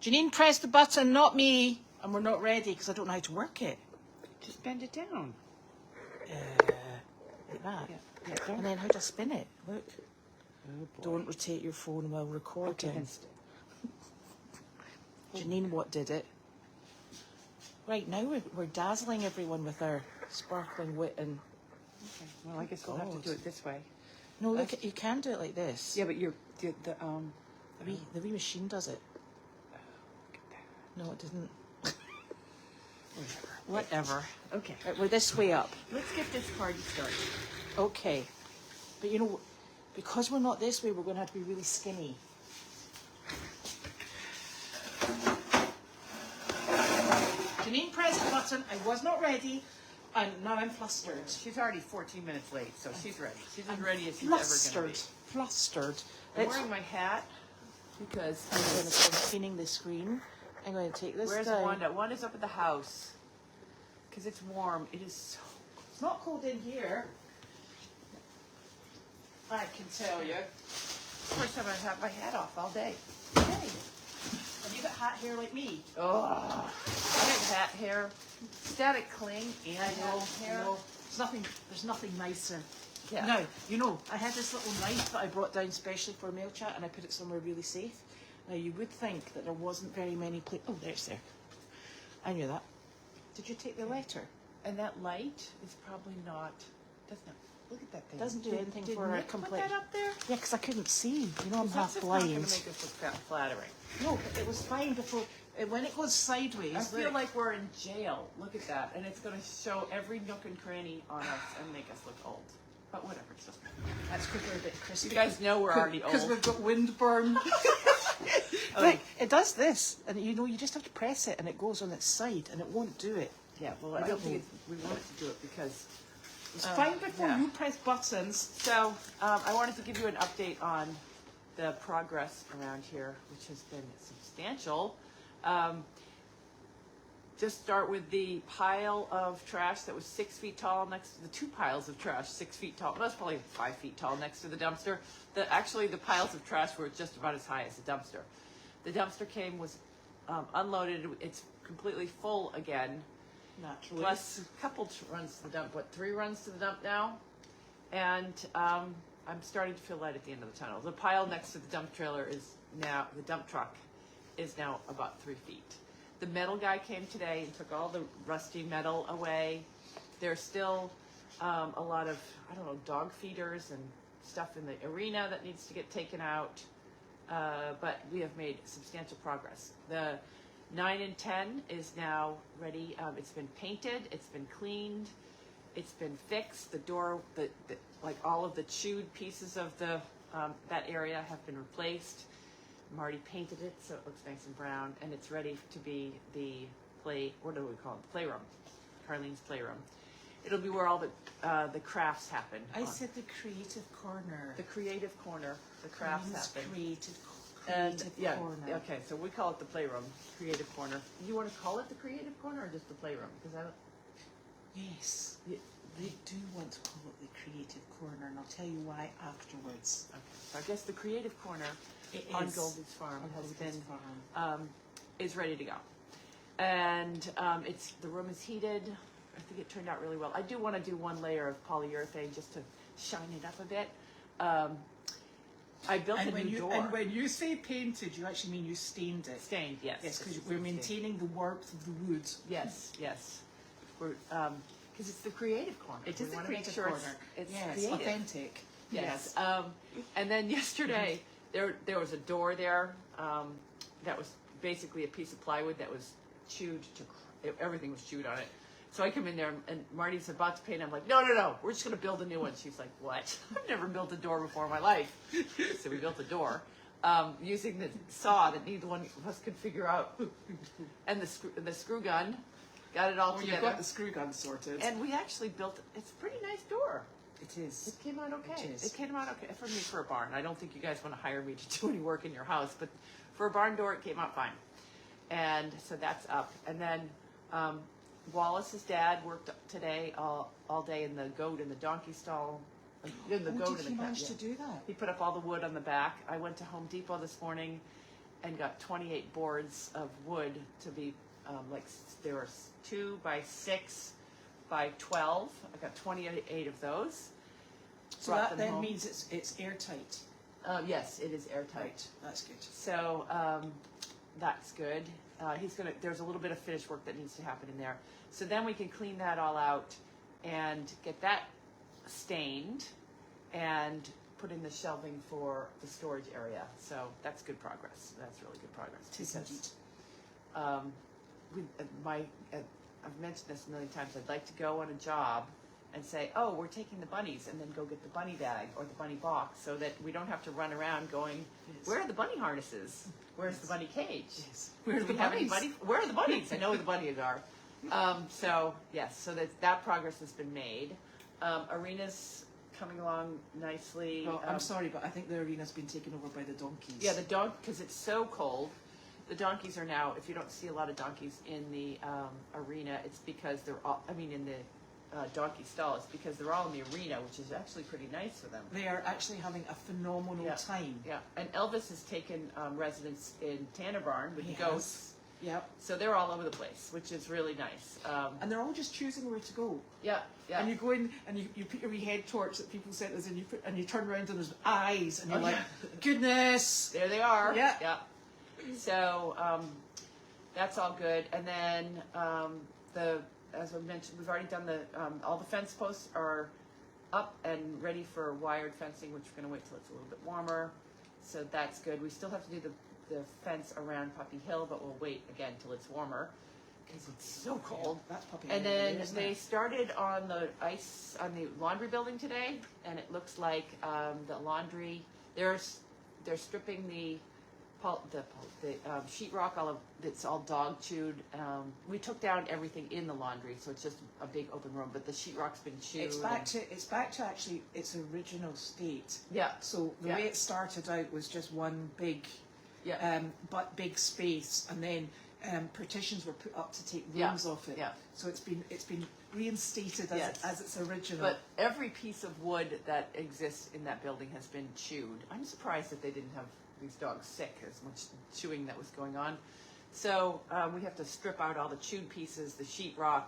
Janine pressed the button, not me. And we're not ready because I don't know how to work it. Just bend it down. Like that. Yeah, And then how do I spin it? Look. Oh, boy. Don't rotate your phone while recording. Okay. Janine, what did it? Right, now we're dazzling everyone with our sparkling wit and... Okay. Well, I guess we'll have to do it this way. No, look, you can do it like this. Yeah, but the The wee machine does it. look at that. No, it didn't. Whatever. Okay. Right, we're this way up. Let's get this party started. Okay. But you know, because we're not this way, we're going to have to be really skinny. Janine pressed the button. I was not ready. And now I'm flustered. She's already 14 minutes late, so she's ready. She's as ready as she's ever going to be. Flustered. I'm wearing my hat because I'm going to start cleaning the screen. I'm going to take this where's down. Wanda? Wanda's up at the house because it's warm. It is so. It's not cold in here. I can tell you. First time I've had my hat off all day. Hey, have you got hat hair like me? Oh, I have hat hair, static cling, and hat hair. No. There's nothing nicer. Yeah. Now, you know, I had this little knife that I brought down specially for a mail chat and I put it somewhere really safe. Now, you would think that there wasn't very many places. Oh, there's there. I knew that. Did you take the letter? And that light is probably not. Doesn't it? Look at that thing. Doesn't do anything did for our Nick put complexion. that up there? Yeah, because I couldn't see. You know, I'm half That's blind. not going to make us look flattering. No, but it was fine before. When it goes sideways, I feel like we're in jail. Look at that. And it's going to show every nook and cranny on us and make us look old. But whatever. It's just, that's because we're a bit crispy. you guys know we're already old. Because we've got windburn. Look, it does this. And you know, you just have to press it and it goes on its side and it won't do it. Yeah, well, I don't think we want it to do it because It's fine before you press buttons. So I wanted to give you an update on the progress around here, which has been substantial. Just start with the pile of trash that was 6 feet tall next to the two piles of trash, 6 feet tall. Well, that's probably 5 feet tall next to the dumpster. Actually, the piles of trash were just about as high as the dumpster. The dumpster was unloaded. It's completely full again. Naturally. Plus a couple runs to the dump. What, 3 runs to the dump now? And I'm starting to feel light at the end of the tunnel. The pile next to the dump trailer is now, the dump truck is now about 3 feet. The metal guy came today and took all the rusty metal away. There's still a lot of, I don't know, dog feeders and stuff in the arena that needs to get taken out. But we have made substantial progress. The 9 and 10 is now ready. It's been painted, it's been cleaned, it's been fixed. The door, like all of the chewed pieces of the that area have been replaced. Marty painted it so it looks nice and brown, and it's ready to be the what do we call it? The playroom, Carlene's playroom. It'll be where all the crafts happen. I said the creative corner. The creative corner, the crafts happen. Creative Yeah, corner. okay, so we call it the playroom, creative corner. You want to call it the creative corner or just the playroom? Because I don't. Yes, they do want to call it the creative corner, and I'll tell you why afterwards. Okay, so I guess the creative corner on Goldy's farm is ready to go, and the room is heated. I think it turned out really well. I do want to do one layer of polyurethane just to shine it up a bit. I built a new door. And when you say painted, you actually mean you stained it. Stained, yes. Yes, because we're maintaining the warmth of the wood. Yes, yes. We're because it's the creative corner. It is the creative sure corner. It's yes, creative. authentic. Yes. And then yesterday there was a door there that was basically a piece of plywood that was chewed to everything was chewed on it. So I come in there and Marty's about to paint. I'm like, no, we're just going to build a new one. She's like, what? I've never built a door before in my life. So we built a door using the saw that neither one of us could figure out, and the screw gun. Got it all together. You've got the screw gun sorted. And we actually built, it's a pretty nice door. It is. It came out okay. It is. It came out okay for me for a barn. I don't think you guys want to hire me to do any work in your house, but for a barn door, it came out fine. And so that's up. And then Wallace's dad worked today all day in the goat and the donkey stall. In the goat did he manage to do that? He put up all the wood on the back. I went to Home Depot this morning and got 28 boards of wood to be there were 2 by 6 by 12. I got 28 of those. So that then means it's airtight. Yes, it is airtight. Right, that's good. So that's good. There's a little bit of finish work that needs to happen in there. So then we can clean that all out and get that stained and put in the shelving for the storage area. So that's good progress. That's really good progress. Tis indeed. I've mentioned this a million times. I'd like to go on a job and say, oh, we're taking the bunnies, and then go get the bunny bag or the bunny box, so that we don't have to run around going, where are the bunny harnesses? Where's the bunny cage? Yes. Where are the bunnies? Where are the bunnies? I know where the bunnies are. So yes, so that progress has been made. Arena's coming along nicely. Well, I'm sorry, but I think the arena's been taken over by the donkeys. Yeah, because it's so cold. The donkeys are now, if you don't see a lot of donkeys in the arena, it's because they're all, in the donkey stall, it's because they're all in the arena, which is actually pretty nice for them. They are actually having a phenomenal time. Yeah, and Elvis has taken residence in Tanner Barn with the goats. Yep. So they're all over the place, which is really nice. And they're all just choosing where to go. Yeah, yeah. And you go in and you put your wee head torch that people sent us, and you turn around and there's eyes, and you're like, goodness. There they are. Yeah. Yeah. So that's all good. And then as I mentioned, we've already done all the fence posts are up and ready for wired fencing, which we're going to wait till it's a little bit warmer. So that's good. We still have to do the fence around Puppy Hill, but we'll wait again till it's warmer because it's so cold. Yeah, that's Puppy And Hill, then isn't they it? started on the ice on the laundry building today, and it looks like the laundry they're stripping the sheetrock, it's all dog chewed. We took down everything in the laundry, so it's just a big open room. But the sheetrock's been chewed. It's back to actually its original state. Yeah. So the way it started out was just one big, but big space, and then partitions were put up to take rooms off it. Yeah. So it's been reinstated as its original. But every piece of wood that exists in that building has been chewed. I'm surprised that they didn't have these dogs sick, as much chewing that was going on. So we have to strip out all the chewed pieces, the sheetrock,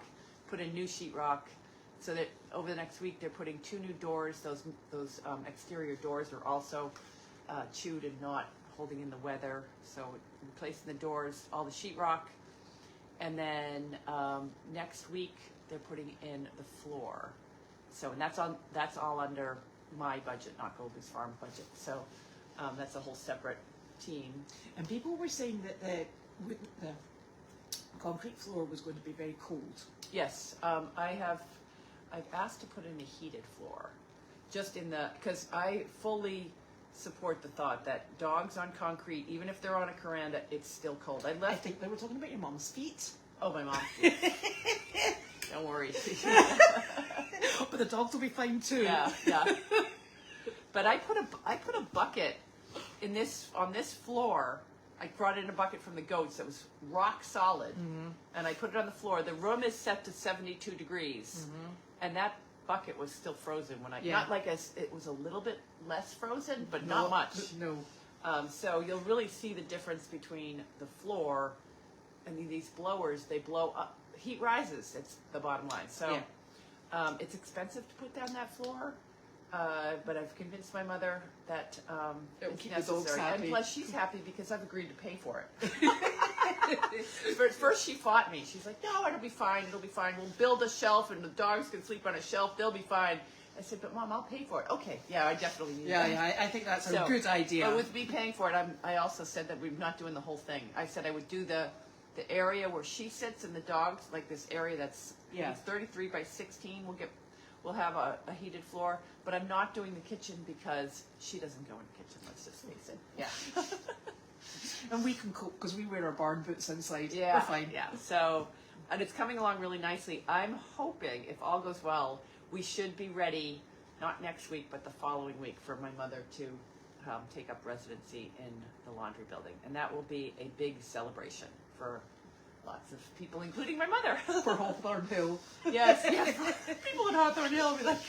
put in new sheetrock, so that over the next week they're putting 2 new doors. Those exterior doors are also chewed and not holding in the weather. So replacing the doors, all the sheetrock, and then next week they're putting in the floor. So and that's all under my budget, not Goldy's farm budget. So. That's a whole separate team. And people were saying that the concrete floor was going to be very cold. Yes, I've asked to put in a heated floor, because I fully support the thought that dogs on concrete, even if they're on a veranda, it's still cold. I think they were talking about your mom's feet. Oh, my mom's feet. Don't worry. But the dogs will be fine too. Yeah. But I put a bucket on this floor. I brought in a bucket from the goats that was rock solid, and I put it on the floor. The room is set to 72 degrees, and that bucket was still frozen when it was a little bit less frozen, but not much. No. So you'll really see the difference between the floor and these blowers. They blow up. Heat rises. It's the bottom line. So it's expensive to put down that floor. But I've convinced my mother that it's necessary. And plus, she's happy because I've agreed to pay for it. First, she fought me. She's like, no, it'll be fine. It'll be fine. We'll build a shelf and the dogs can sleep on a shelf. They'll be fine. I said, but Mom, I'll pay for it. Okay, yeah, I definitely need that. Yeah, I think that's a good idea. But with me paying for it, I also said that we're not doing the whole thing. I said I would do the area where she sits and the dogs, like this area that's 33 by 16. We'll have a heated floor, but I'm not doing the kitchen because she doesn't go in the kitchen. Let's just face it. Yeah. And we can cope because we wear our barn boots inside. Yeah. We're fine. Yeah. So, and it's coming along really nicely. I'm hoping, if all goes well, we should be ready, not next week, but the following week for my mother to take up residency in the laundry building. And that will be a big celebration for lots of people, including my mother. For Hawthorne Hill. Yes. People in Hawthorne Hill will be like,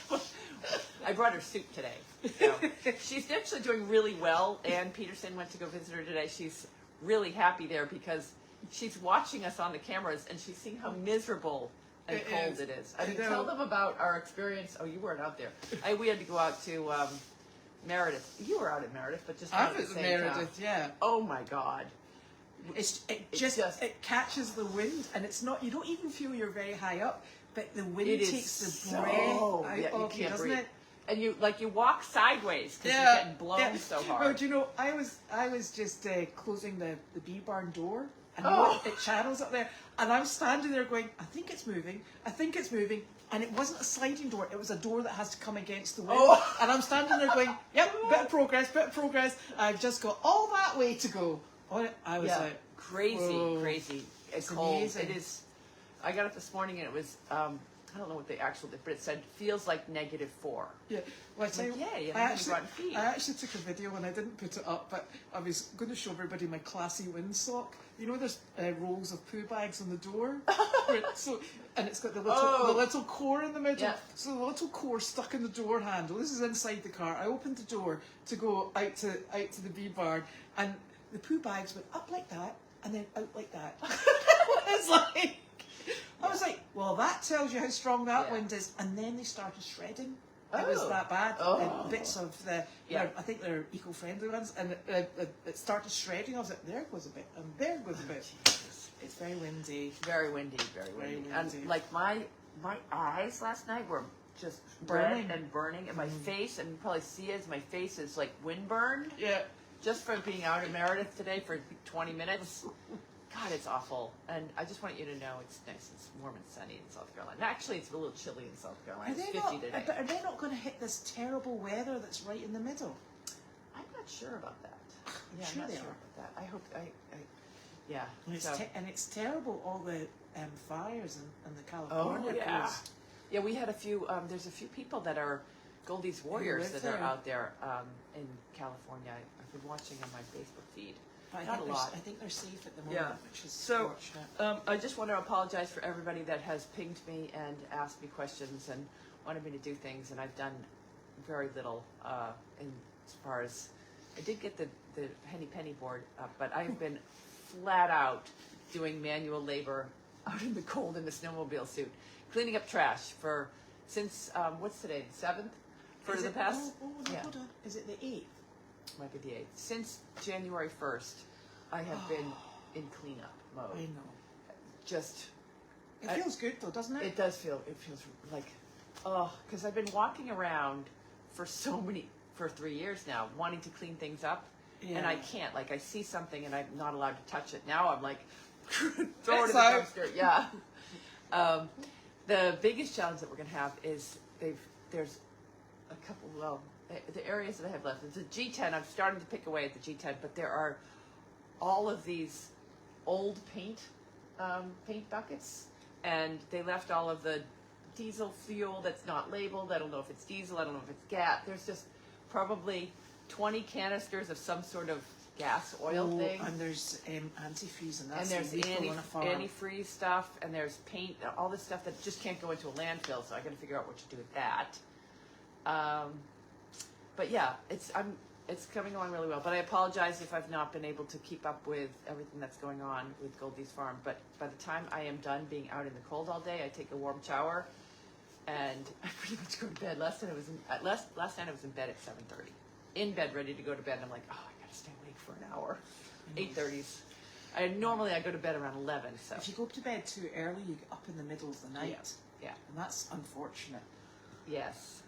I brought her soup today. So she's actually doing really well. Ann Peterson went to go visit her today. She's really happy there because she's watching us on the cameras and she's seeing how miserable and cold it is. I mean, tell them about our experience. Oh, you weren't out there. We had to go out to Meredith. You were out at Meredith, but just not I at the was same Meredith, time. yeah. Oh my God. It catches the wind, and it's not. You don't even feel you're very high up, but the wind takes the breath out of you, doesn't it? And you walk sideways because you're getting blown so hard. Well, do you know, I was just closing the bee barn door, and it channels up there, and I'm standing there going, I think it's moving, and it wasn't a sliding door, it was a door that has to come against the wind, and I'm standing there going, yep, bit of progress, I've just got all that way to go. I was like, crazy. It's cold. amazing. It is. I got up this morning and it was, I don't know what the actual, but it said feels like -4. Yeah, well, I actually took a video and I didn't put it up, but I was going to show everybody my classy windsock. You know, there's rolls of poo bags on the door, and it's got the little core in the middle. Yeah. So the little core stuck in the door handle. This is inside the car. I opened the door to go out to the bee barn, and the poo bags went up like that and then out like that. It's like. I was like, well, that tells you how strong that wind is. And then they started shredding. It was that bad. And bits of I think they're eco-friendly ones. And it started shredding. I was like, there goes a bit, and there goes a bit. It's very windy. Very windy. And like my eyes last night were just Burning. red and burning. And my face, and you probably see it, my face is like windburned. Yeah. Just from being out in Meredith today for 20 minutes. God, it's awful. And I just want you to know it's nice. It's warm and sunny in South Carolina. Actually, it's a little chilly in South Carolina. It's 50 today. But are they not going to hit this terrible weather that's right in the middle? I'm not sure about that. Yeah, Sure I'm not they sure are. about that. I hope, yeah. And it's terrible, all the fires in the California coast. Yeah, we had a few, there's a few people that are Goldy's warriors that are out there in California. I've been watching on my Facebook feed. Not a lot. I think they're safe at the moment, which is fortunate. I just want to apologize for everybody that has pinged me and asked me questions and wanted me to do things, and I've done very little as far as I did get the penny board up, but I've been flat out doing manual labor out in the cold in the snowmobile suit, cleaning up trash since what's today, the 7th? For the past. Hold on. Is it the 8th? Might be the 8th. Since January 1st, I have been in cleanup mode. I know. It feels good though, doesn't it? It does feel. It feels like, because I've been walking around for 3 years now, wanting to clean things up, and I can't. Like, I see something and I'm not allowed to touch it. Now I'm like, throw it in the dumpster. Yeah. The biggest challenge that we're gonna have is there's a couple. Well, the areas that I have left. It's a G10. I'm starting to pick away at the G10, but there are all of these old paint buckets, and they left all of the diesel fuel that's not labeled. I don't know if it's diesel. I don't know if it's gas. There's just probably 20 canisters of some sort of gas oil thing. And there's antifreeze, and that's there's illegal on a farm. antifreeze stuff, and there's paint, all this stuff that just can't go into a landfill. So I got to figure out what to do with that. But yeah, it's coming along really well. But I apologize if I've not been able to keep up with everything that's going on with Goldy's farm. But by the time I am done being out in the cold all day, I take a warm shower, and I pretty much go to bed. Last night I was in bed at 7:30, in bed ready to go to bed. And I'm like, oh, I gotta stay awake for an hour. 8:30s. Normally I go to bed around 11. So if you go to bed too early, you get up in the middle of the night. Yeah. And that's unfortunate. Yes.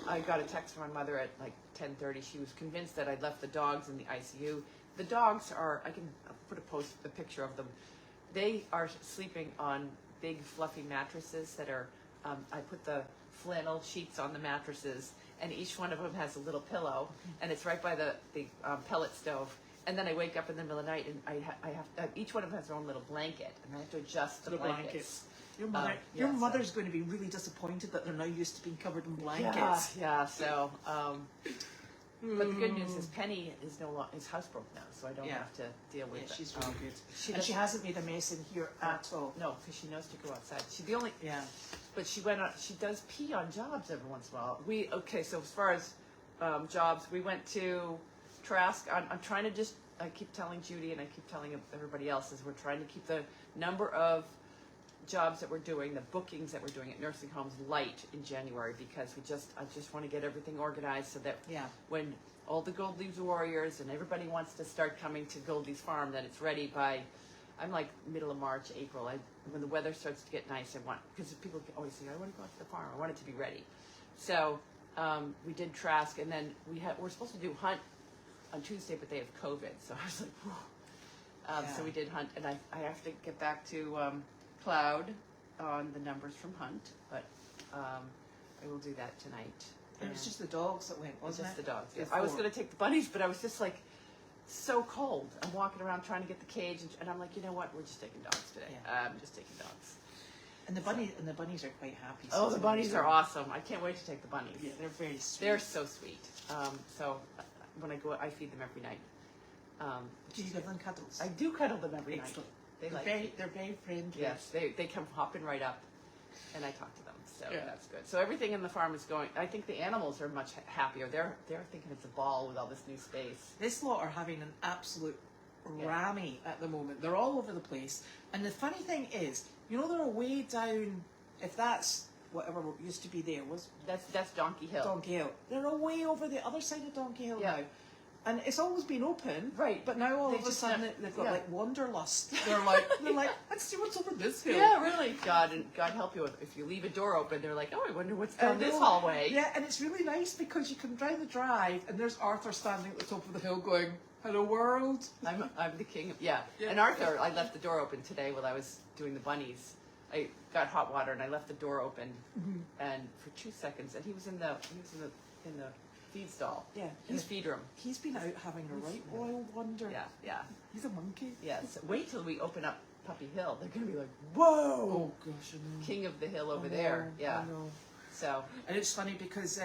I got a text from my mother at like 10:30. She was convinced that I'd left the dogs in the ICU. The dogs are, I can put a picture of them. They are sleeping on big fluffy mattresses that are, I put the flannel sheets on the mattresses, and each one of them has a little pillow, and it's right by the pellet stove. And then I wake up in the middle of the night, and I have each one of them has their own little blanket, and I have to adjust the blankets. Your mother's going to be really disappointed that they're now used to being covered in blankets. Yeah. So, but the good news is Penny is housebroken now, so I don't have to deal with it. She's really good. She hasn't made a mess in here at all. No, because she knows to go outside. But she went on. She does pee on jobs every once in a while. So as far as jobs, we went to Trask. I'm trying to just I keep telling Judy and I keep telling everybody else is we're trying to keep the number of jobs that we're doing, the bookings that we're doing at nursing homes light in January because I just want to get everything organized so that when all the Goldy warriors and everybody wants to start coming to Goldy's farm, that it's ready by, I'm like middle of March, April. When the weather starts to get nice, I want, because people always say, I want to go out to the farm. I want it to be ready. So we did Trask, and then we're supposed to do Hunt on Tuesday, but they have COVID. So I was like, whoa. So we did Hunt, and I have to get back to Cloud on the numbers from Hunt, but I will do that tonight. It was just the dogs that went, wasn't it? Just the dogs. Yeah. I was going to take the bunnies, but I was just like so cold. I'm walking around trying to get the cage, and I'm like, you know what? We're just taking dogs today. I'm just taking dogs. And the bunnies are quite happy. Oh, the bunnies are awesome. I can't wait to take the bunnies. Yeah, they're very sweet. They're so sweet. So when I go, I feed them every night. Do you give them cuddles? I do cuddle them every night. They're very friendly. Yes, they come hopping right up, and I talk to them. So that's good. So everything in the farm is going. I think the animals are much happier. They're thinking it's a ball with all this new space. This lot are having an absolute rammy at the moment. They're all over the place. And the funny thing is, you know, they're way down. If that's whatever used to be there was. That's Donkey Hill. Donkey Hill. They're away over the other side of Donkey Hill now. And it's always been open, right? But now all of a sudden they've got like wanderlust. They're like, let's see what's over this hill. Yeah, really. God help you if you leave a door open. They're like, oh, I wonder what's down this hallway. Yeah, and it's really nice because you can drive the drive, and there's Arthur standing at the top of the hill going, "Hello, world." I'm the king of And Arthur, I left the door open today while I was doing the bunnies. I got hot water and I left the door open, and for 2 seconds, and he was in the feed stall. Yeah. In the feed room. He's been out having a right royal wonder. Yeah. He's a monkey. Yes. Wait till we open up Puppy Hill. They're going to be like, whoa. Oh, gosh, I know. King of the hill over there. Yeah. I know. So. And it's funny because,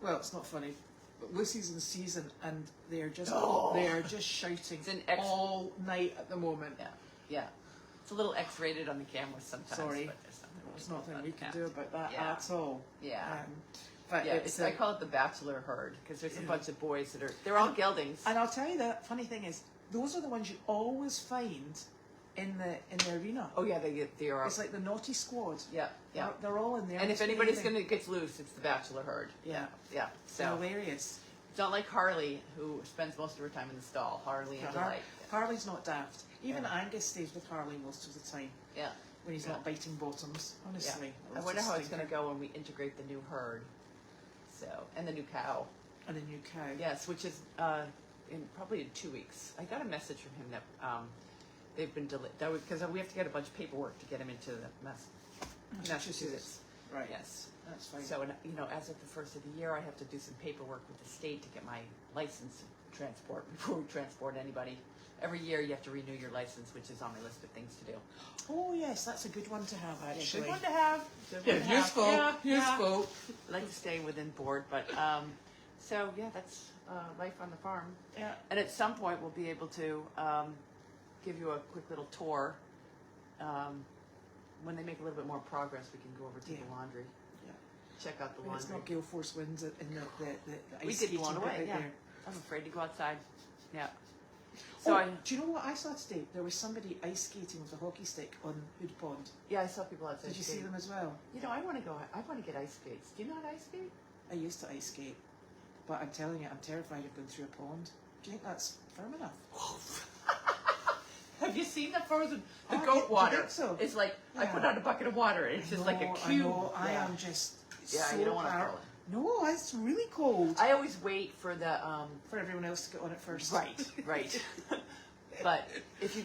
well, it's not funny, but Lucy's in season and they're just shouting all night at the moment. Yeah. It's a little X-rated on the cameras sometimes. Sorry. But there's nothing we can do about that at all. Yeah. But I call it the bachelor herd because there's a bunch of boys they're all geldings. And I'll tell you the funny thing is, those are the ones you always find in the arena. Oh yeah, they are. It's like the naughty squad. Yeah. They're all in there. And if anybody's gets loose, it's the bachelor herd. Yeah. So hilarious. It's not like Harley, who spends most of her time in the stall. Harley and Delight. Harley's not daft. Even Angus stays with Harley most of the time. Yeah. When he's not biting bottoms, honestly. I wonder how it's going to go when we integrate the new herd. So, and the new cow. And a new cow. Yes, which is probably in 2 weeks. I got a message from him that they've been delayed because we have to get a bunch of paperwork to get him into the Massachusetts. Right. Yes. That's fine. So, as of the first of the year, I have to do some paperwork with the state to get my license to transport before we transport anybody. Every year you have to renew your license, which is on my list of things to do. Oh yes, that's a good one to have actually. Good one to have. Useful. Useful. I like to stay within board, but so that's life on the farm. Yeah. And at some point we'll be able to give you a quick little tour. When they make a little bit more progress, we can go over to the laundry. Yeah. Check out the laundry. It's not gale force winds in the we ice did blown away. Yeah. There. I'm afraid to go outside. Yeah. So do you know what I saw today? There was somebody ice skating with a hockey stick on Hood Pond. Yeah, I saw people outside. Did you see them as well? I want to go. I want to get ice skates. Do you know how to ice skate? I used to ice skate, but I'm telling you, I'm terrified of going through a pond. Do you think that's firm enough? Have you seen the frozen goat water? Do you think so? It's like I put out a bucket of water and it's just like a cube. I am just you don't want to throw it. No, it's really cold. I always wait for the for everyone else to get on it first. Right. But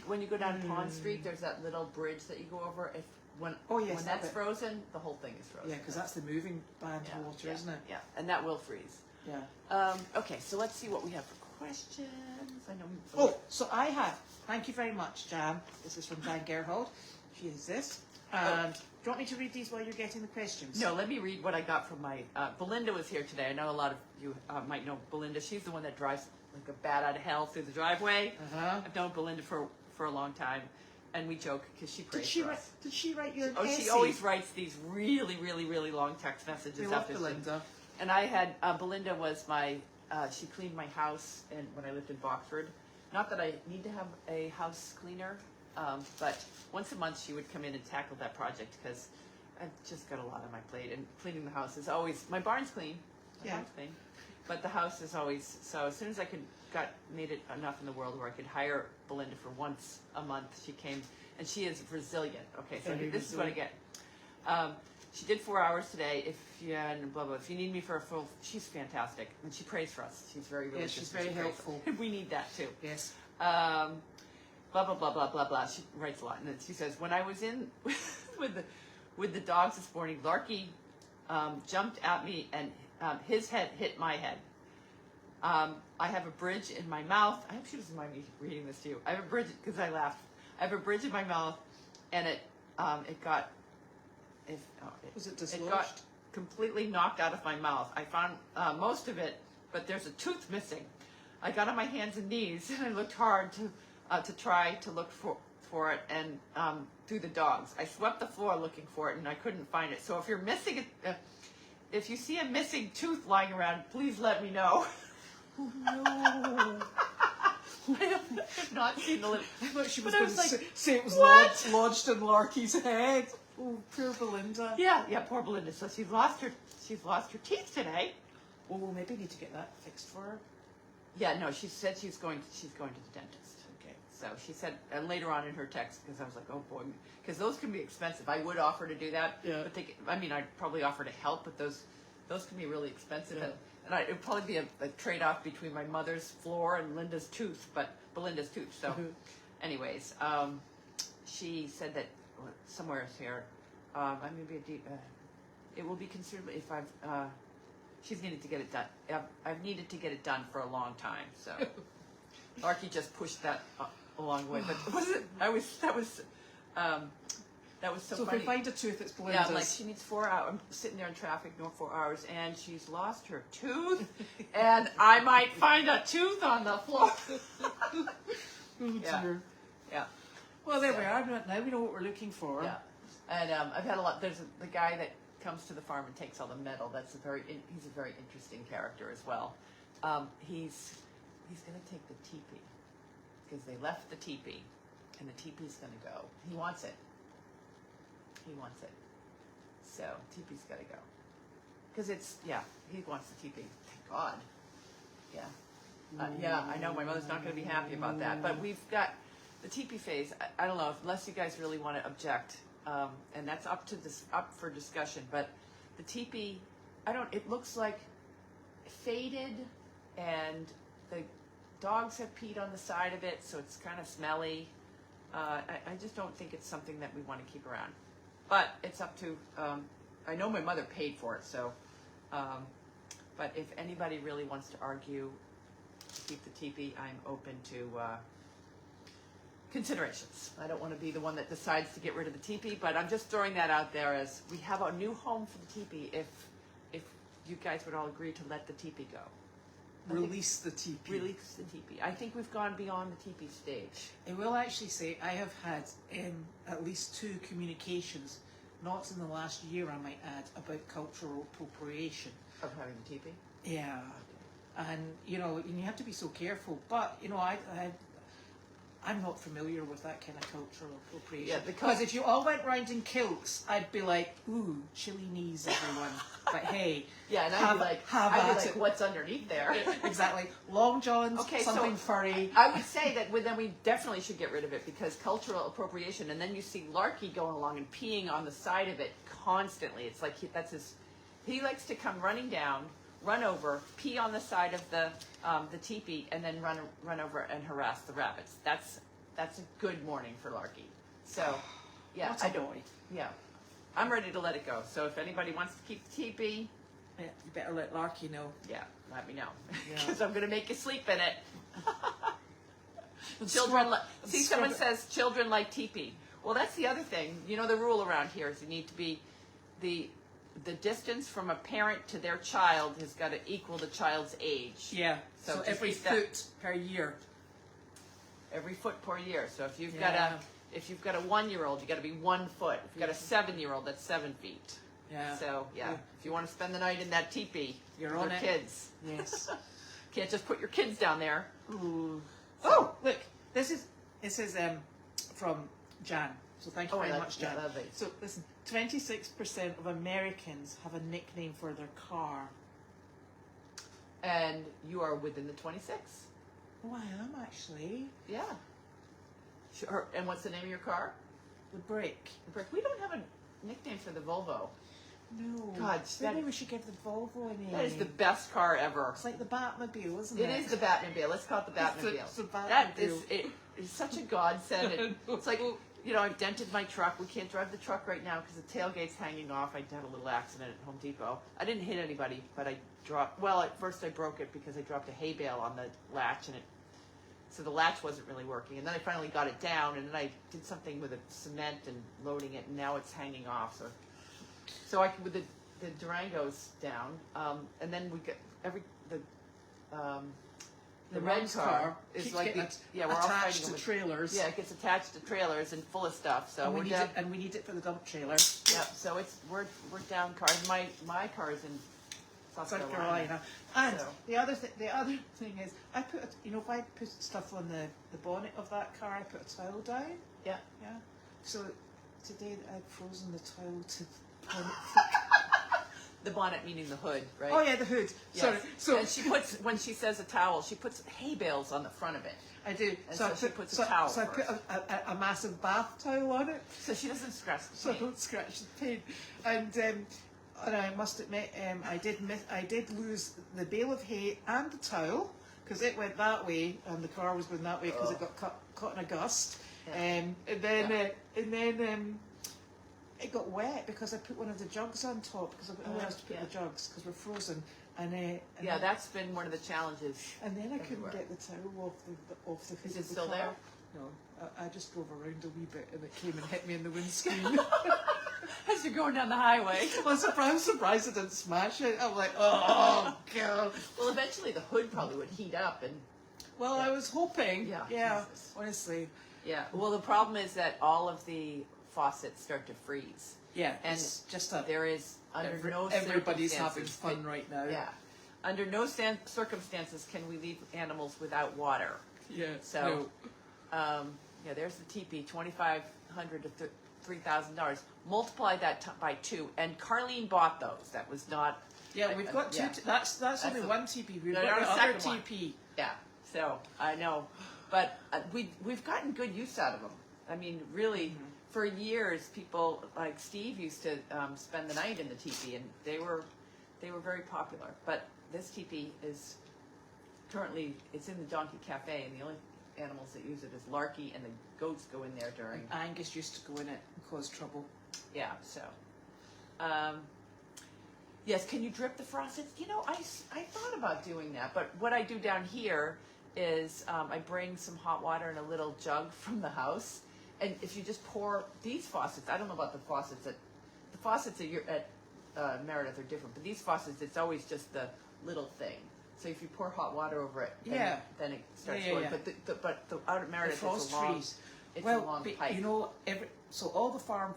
when you go down Pond Street, there's that little bridge that you go over. When that's frozen, the whole thing is frozen. Yeah, because that's the moving band water, isn't it? Yeah, and that will freeze. Yeah. Okay, so let's see what we have for questions. I know. So I have. Thank you very much, Jan. This is from Jan Gerhold. She is this. And do you want me to read these while you're getting the questions? No, let me read what I got from my... Belinda was here today. I know a lot of you might know Belinda. She's the one that drives like a bat out of hell through the driveway. I've known Belinda for a long time. And we joke because she prays for us. Did she write your essay? She always writes these really, really, really long text messages. We love Belinda. And I had... Belinda was my... she cleaned my house when I lived in Boxford. not that I need to have a house cleaner, but once a month she would come in and tackle that project because I've just got a lot on my plate, and cleaning the house is always, my barn's clean, but the house is always, so as soon as I made it enough in the world where I could hire Belinda for once a month, she came, and she is resilient. Okay, so this is what I get. She did 4 hours today. And blah blah. If you need me for a full, she's fantastic, and she prays for us. She's very religious. She's very helpful. We need that too. Yes. Blah blah blah blah blah blah. She writes a lot, and then she says, when I was in with the dogs this morning, Larky jumped at me, and his head hit my head. I have a bridge in my mouth. I hope she doesn't mind me reading this to you. I have a bridge because I laughed. I have a bridge in my mouth, and it got completely knocked out of my mouth. I found most of it, but there's a tooth missing. I got on my hands and knees, and I looked hard to try to look for it, and through the dogs. I swept the floor looking for it, and I couldn't find it. So if you're missing it, if you see a missing tooth lying around, please let me know. Oh, no. I have not seen the little. I thought she was But I going was to like, say it was what? lodged in Larky's head. Oh, poor Belinda. Yeah, poor Belinda. So she's lost her teeth today. Oh, we'll maybe need to get that fixed for her. Yeah, no, she said she's going to the dentist. Okay, so she said, and later on in her text, because I was like, oh boy, because those can be expensive. I would offer to do that, but I'd probably offer to help, but those can be really expensive, and it would probably be a trade-off between my mother's floor and Belinda's tooth. So, anyways, she said that somewhere here, I'm going to be it will be considered if she's needed to get it done. I've needed to get it done for a long time. So, Larky just pushed that a long way. But that was so So funny. if we find a tooth, it's Belinda's. Yeah, like she needs 4 hours. I'm sitting there in traffic, 4 hours, and she's lost her tooth, and I might find a tooth on the floor. Oh, dear. Yeah. Well, there we are. Now we know what we're looking for. Yeah, and I've had a lot. There's the guy that comes to the farm and takes all the metal. He's a very interesting character as well. He's going to take the teepee because they left the teepee, and the teepee's going to go. He wants it. So teepee's got to go because he wants the teepee. Thank God. Yeah. I know my mother's not going to be happy about that, but we've got the teepee phase. I don't know, unless you guys really want to object, and that's up for discussion. But the teepee, it looks like faded, and the dogs have peed on the side of it, so it's kind of smelly. I just don't think it's something that we want to keep around. But it's up to. I know my mother paid for it, so. But if anybody really wants to argue, keep the teepee, I'm open to considerations. I don't want to be the one that decides to get rid of the teepee, but I'm just throwing that out there as we have a new home for the teepee. If you guys would all agree to let the teepee go. Release the teepee. Release the teepee. I think we've gone beyond the teepee stage. I will actually say I have had at least 2 communications, not in the last year I might add, about cultural appropriation. Of having the teepee? Yeah. And, you have to be so careful. But, I'm not familiar with that kind of cultural appropriation. Yeah, because if you all went round in kilts, I'd be like, ooh, chilly knees, everyone. But hey, yeah, and I'd be like, what's underneath there? Exactly. Long johns, okay, something furry. I would say that then we definitely should get rid of it because cultural appropriation, and then you see Larky going along and peeing on the side of it constantly. It's like he likes to come running down, run over, pee on the side of the teepee, and then run over and harass the rabbits. That's a good morning for Larky. So, yeah, What's a boy? Yeah, I'm ready to let it go. So if anybody wants to keep the teepee, yeah, you better let Larky know. Yeah, let me know Yeah. because I'm going to make you sleep in it. Someone says children like teepee. Well, that's the other thing. The rule around here is you need to be the distance from a parent to their child has got to equal the child's age. Yeah. So every foot per year. Every foot per year. So if you've got a 1-year-old, you got to be 1 foot. If you've got a 7-year-old, that's 7 feet. Yeah. So if you want to spend the night in that teepee, you're on it. Kids. Yes. Can't just put your kids down there. Ooh. Oh, look, this is from Jan. So thank you very that- much, Jan. yeah, lovely. So listen, 26% of Americans have a nickname for their car. And you are within the 26. Oh, I am actually. Yeah. Sure. And what's the name of your car? The Brick. The Brick. We don't have a nickname for the Volvo. No. God, maybe that- we should give the Volvo a name. That is the best car ever. It's like the Batmobile, isn't It it? is the Batmobile. Let's call it the Batmobile. It's the Batmobile. That is, it is such a godsend. It's like, you know, I've dented my truck. We can't drive the truck right now because the tailgate's hanging off. I had a little accident at Home Depot. I didn't hit anybody, but I dropped, well, at first I broke it because I dropped a hay bale on the latch, and so the latch wasn't really working. And then I finally got it down, and then I did something with the cement and loading it, and now it's hanging off. So I with the Durango's down, and then we get the red Ron's car is keeps like getting we're all fighting attached to with, trailers. yeah, it gets attached to trailers and full of stuff. So and we we're need down. it, and we need it for the dump trailer. Yeah, so we're down cars. My car is in South Carolina. And So- the other thing is, I put if I put stuff on the bonnet of that car, I put a towel down. Yeah. Yeah. So today I'd frozen the towel to. The bonnet meaning the hood, right? Oh yeah, the hood. Yes. Sorry. So and she puts, when she says a towel, she puts hay bales on the front of it, I do. and So, so I she put, puts a so, towel so I put first. a massive bath towel on it, so she doesn't scratch the so I paint. don't scratch the paint. And I must admit, I did lose the bale of hay and the towel because it went that way and the car was going that way because it got caught in a gust. Yeah. And then it got wet because I put one of the jugs on top because I've got nowhere else to put yeah. the jugs because we're frozen. And Yeah, then, that's been one of the challenges. and then I couldn't everywhere. get the towel off the hood Is it of the still car. there? No, I just drove around a wee bit and it came and hit me in the windscreen. As you're going down the highway. I'm surprised I didn't smash it. I'm like, oh god. Well, eventually the hood probably would heat up, and Well, I was hoping. Yeah, Yeah. Jesus. Honestly. yeah. Well, the problem is that all of the faucets start to freeze, Yeah. and It's just a. there is under no Everybody's having circumstances fun right now. Yeah. Under no circumstances can we leave animals without water. Yeah. So, yeah, there's the teepee, $2,500 to $3,000. Multiply that by 2, and Carlene bought those. That was not. Yeah, we've got two. yeah. That's only a- one TP. We've No, got no, the the other second one. TP. Yeah. So I know, but we've gotten good use out of them. I mean, really, for years, people like Steve used to spend the night in the teepee, and they were very popular. But this teepee is currently it's in the Donkey Cafe, and the only animals that use it is Larky, and the goats go in there during. Angus used to go in it and cause trouble. Yeah. So. Yes, can you drip the faucets? You know, I thought about doing that, but what I do down here is I bring some hot water in a little jug from the house, and if you just pour these faucets, I don't know about the faucets at you're at Meredith are different, but these faucets, it's always just the little thing. So if you pour hot water over it, then it starts Yeah, going. yeah. But the out at Meredith, The frost it's a long, freeze. it's Well, a long but, pipe. you know, so all the farm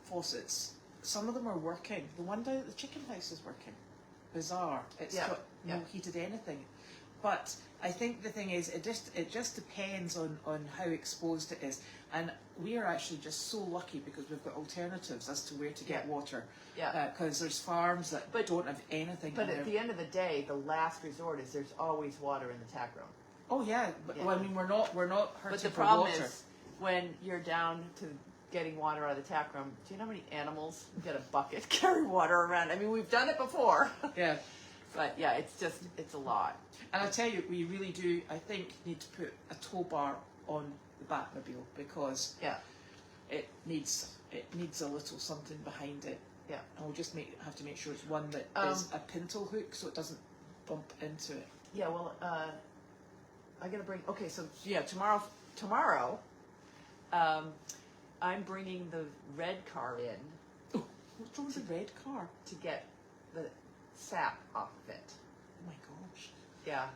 faucets, some of them are working. The one down at the chicken house is working. Bizarre. It's Yeah, got no yeah. heated anything. But I think the thing is, it just depends on how exposed it is. And we are actually just so lucky because we've got alternatives as to where to get Yeah. water. Yeah. Because there's farms that don't have anything. But in at there. the end of the day, the last resort is there's always water in the tap room. Oh yeah, but Yeah. Well, I mean we're not hurting But the for problem water. is when you're down to getting water out of the tap room, do you know how many animals get a bucket carry water around? I mean, we've done it before. Yeah. But yeah, it's a lot. And I tell you, we really do, I think, need to put a tow bar on the Batmobile because Yeah. it needs a little something behind it. Yeah. And we'll just have to make sure it's one that is a pintle hook so it doesn't bump into it. Yeah, well, I gotta bring, okay, so yeah, tomorrow, I'm bringing the red car in Oh, what's wrong with the red car? to get the sap off of it. Oh my gosh. Yeah.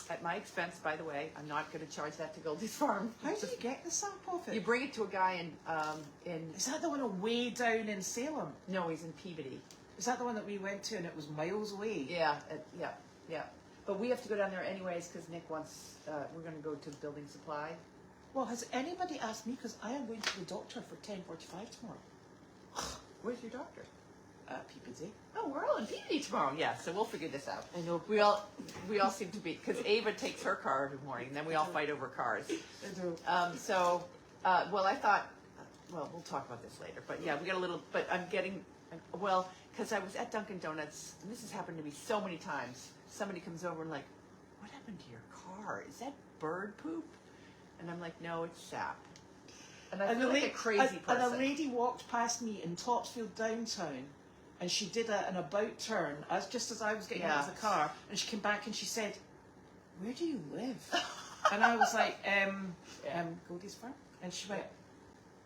At my expense, by the way. I'm not going to charge that to Goldy's farm. How do you get the sap off it? You bring it to a guy in Is that the one way down in Salem? no, he's in Peabody. Is that the one that we went to and it was miles away? Yeah, yeah. But we have to go down there anyways because Nick wants. We're going to go to building supply. Well, has anybody asked me? Because I am going to the doctor for 10:45 tomorrow. Where's your doctor? PPD. Oh, we're all in PPD tomorrow. Yeah, so we'll figure this out. I know. We all seem to be because Ava takes her car every morning. And then we all fight over cars. I do. Well, I thought. Well, we'll talk about this later. But yeah, we got a little. But I'm getting. Well, because I was at Dunkin' Donuts, and this has happened to me so many times. Somebody comes over and like, what happened to your car? Is that bird poop? And I'm like, no, it's sap. And I feel like a crazy person. And a lady walked past me in Topsfield downtown, and she did an about turn just as I was getting out of the car, and she came back and she said, "Where do you live?" And I was like, Goldy's farm. And she went,